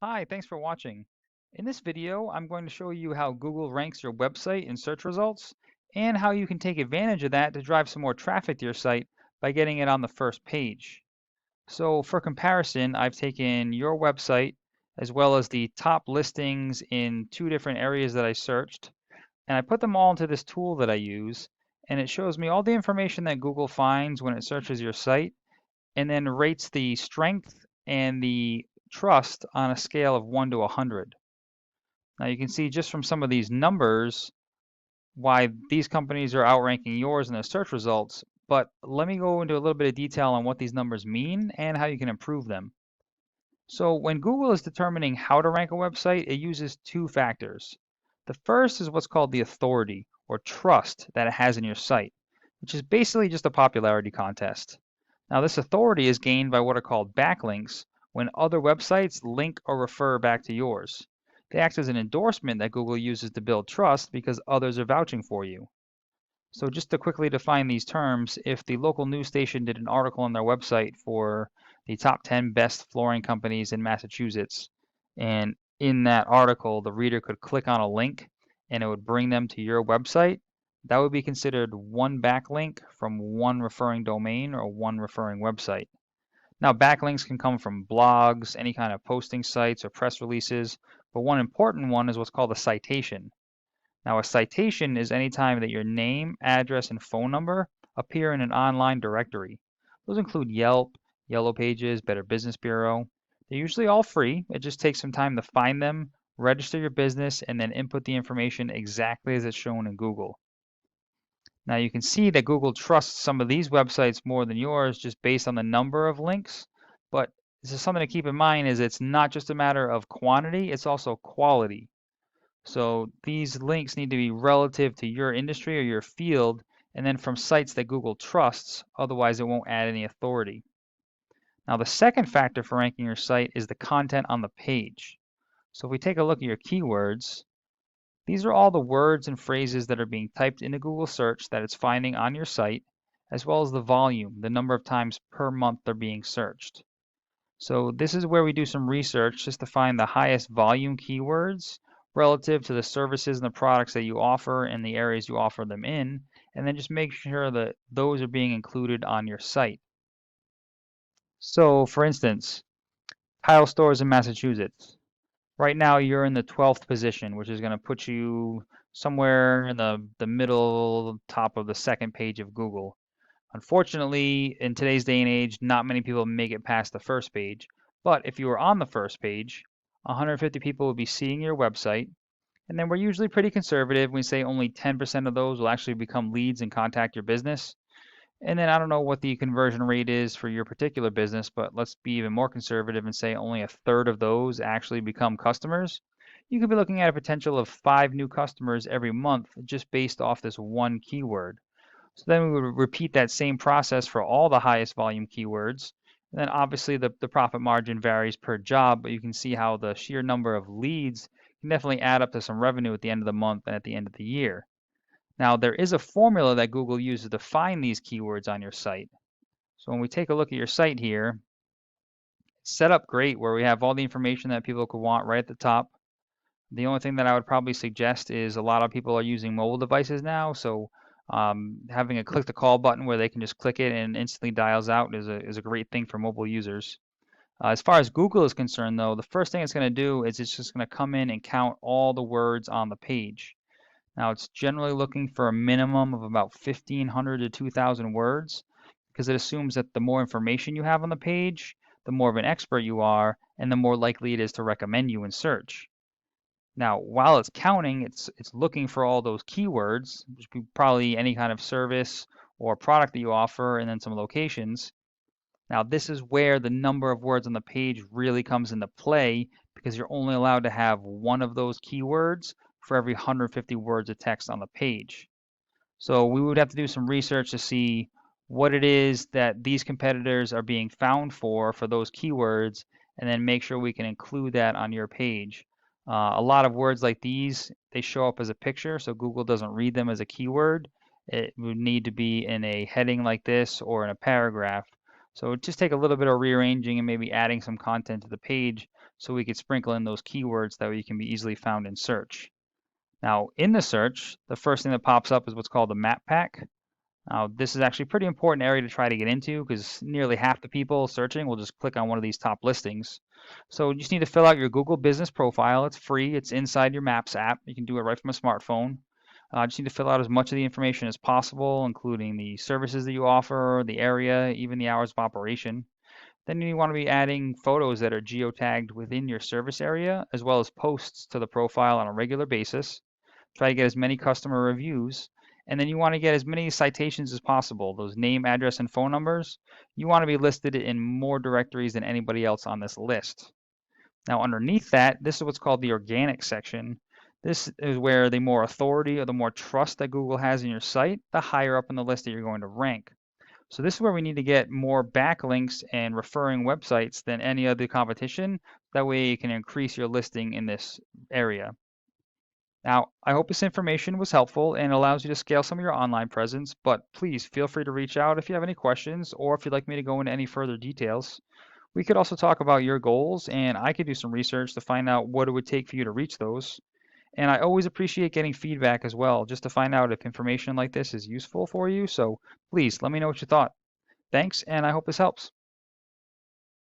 Hi, thanks for watching. In this video, I'm going to show you how Google ranks your website in search results and how you can take advantage of that to drive some more traffic to your site by getting it on the first page. So for comparison, I've taken your website as well as the top listings in two different areas that I searched, and I put them all into this tool that I use, and it shows me all the information that Google finds when it searches your site and then rates the strength and the trust on a scale of 1 to 100. Now you can see just from some of these numbers why these companies are outranking yours in the search results, but let me go into a little bit of detail on what these numbers mean and how you can improve them. So when Google is determining how to rank a website, it uses two factors. The first is what's called the authority or trust that it has in your site, which is basically just a popularity contest. Now, this authority is gained by what are called backlinks when other websites link or refer back to yours. They act as an endorsement that Google uses to build trust because others are vouching for you. So just to quickly define these terms, if the local news station did an article on their website for the top 10 best flooring companies in Massachusetts, and in that article, the reader could click on a link and it would bring them to your website, that would be considered one backlink from one referring domain or one referring website. Now, backlinks can come from blogs, any kind of posting sites or press releases, but one important one is what's called a citation. Now, a citation is any time that your name, address, and phone number appear in an online directory. Those include Yelp, Yellow Pages, Better Business Bureau. They're usually all free. It just takes some time to find them, register your business, and then input the information exactly as it's shown in Google. Now, you can see that Google trusts some of these websites more than yours just based on the number of links, but this is something to keep in mind is it's not just a matter of quantity, it's also quality. So these links need to be relative to your industry or your field, and then from sites that Google trusts, otherwise it won't add any authority. Now, the second factor for ranking your site is the content on the page. So if we take a look at your keywords, these are all the words and phrases that are being typed into Google search that it's finding on your site, as well as the volume, the number of times per month they're being searched. So this is where we do some research just to find the highest volume keywords relative to the services and the products that you offer and the areas you offer them in, and then just make sure that those are being included on your site. So for instance, tile stores in Massachusetts. Right now you're in the 12th position, which is going to put you somewhere in the middle top of the second page of Google. Unfortunately, in today's day and age, not many people make it past the first page. But if you were on the first page, 150 people would be seeing your website. And then we're usually pretty conservative. We say only 10% of those will actually become leads and contact your business. And then I don't know what the conversion rate is for your particular business, but let's be even more conservative and say only a third of those actually become customers. You could be looking at a potential of 5 new customers every month just based off this one keyword. So then we would repeat that same process for all the highest volume keywords. And then obviously the profit margin varies per job, but you can see how the sheer number of leads can definitely add up to some revenue at the end of the month and at the end of the year. Now, there is a formula that Google uses to find these keywords on your site. So when we take a look at your site here, it's set up great where we have all the information that people could want right at the top. The only thing that I would probably suggest is a lot of people are using mobile devices now, so having a click to call button where they can just click it and instantly dials out is a great thing for mobile users. As far as Google is concerned, though, the first thing it's going to do is it's just going to come in and count all the words on the page. Now, it's generally looking for a minimum of about 1,500 to 2,000 words because it assumes that the more information you have on the page, the more of an expert you are, and the more likely it is to recommend you in search. Now, while it's counting, it's looking for all those keywords, which would be probably any kind of service or product that you offer, and then some locations. Now, this is where the number of words on the page really comes into play because you're only allowed to have one of those keywords for every 150 words of text on the page. So we would have to do some research to see what it is that these competitors are being found for those keywords, and then make sure we can include that on your page. A lot of words like these, they show up as a picture, so Google doesn't read them as a keyword. It would need to be in a heading like this or in a paragraph. So just take a little bit of rearranging and maybe adding some content to the page so we could sprinkle in those keywords that way you can be easily found in search. Now, in the search, the first thing that pops up is what's called the map pack. Now, this is actually a pretty important area to try to get into because nearly half the people searching will just click on one of these top listings. So you just need to fill out your Google Business profile. It's free. It's inside your Maps app. You can do it right from a smartphone. Just need to fill out as much of the information as possible, including the services that you offer, the area, even the hours of operation. Then you want to be adding photos that are geotagged within your service area, as well as posts to the profile on a regular basis. Try to get as many customer reviews. And then you want to get as many citations as possible, those name, address, and phone numbers. You want to be listed in more directories than anybody else on this list. Now, underneath that, this is what's called the organic section. This is where the more authority or the more trust that Google has in your site, the higher up in the list that you're going to rank. So this is where we need to get more backlinks and referring websites than any other competition. That way you can increase your listing in this area. Now, I hope this information was helpful and allows you to scale some of your online presence, but please feel free to reach out if you have any questions or if you'd like me to go into any further details. We could also talk about your goals, and I could do some research to find out what it would take for you to reach those. And I always appreciate getting feedback as well, just to find out if information like this is useful for you. So please let me know what you thought. Thanks, and I hope this helps.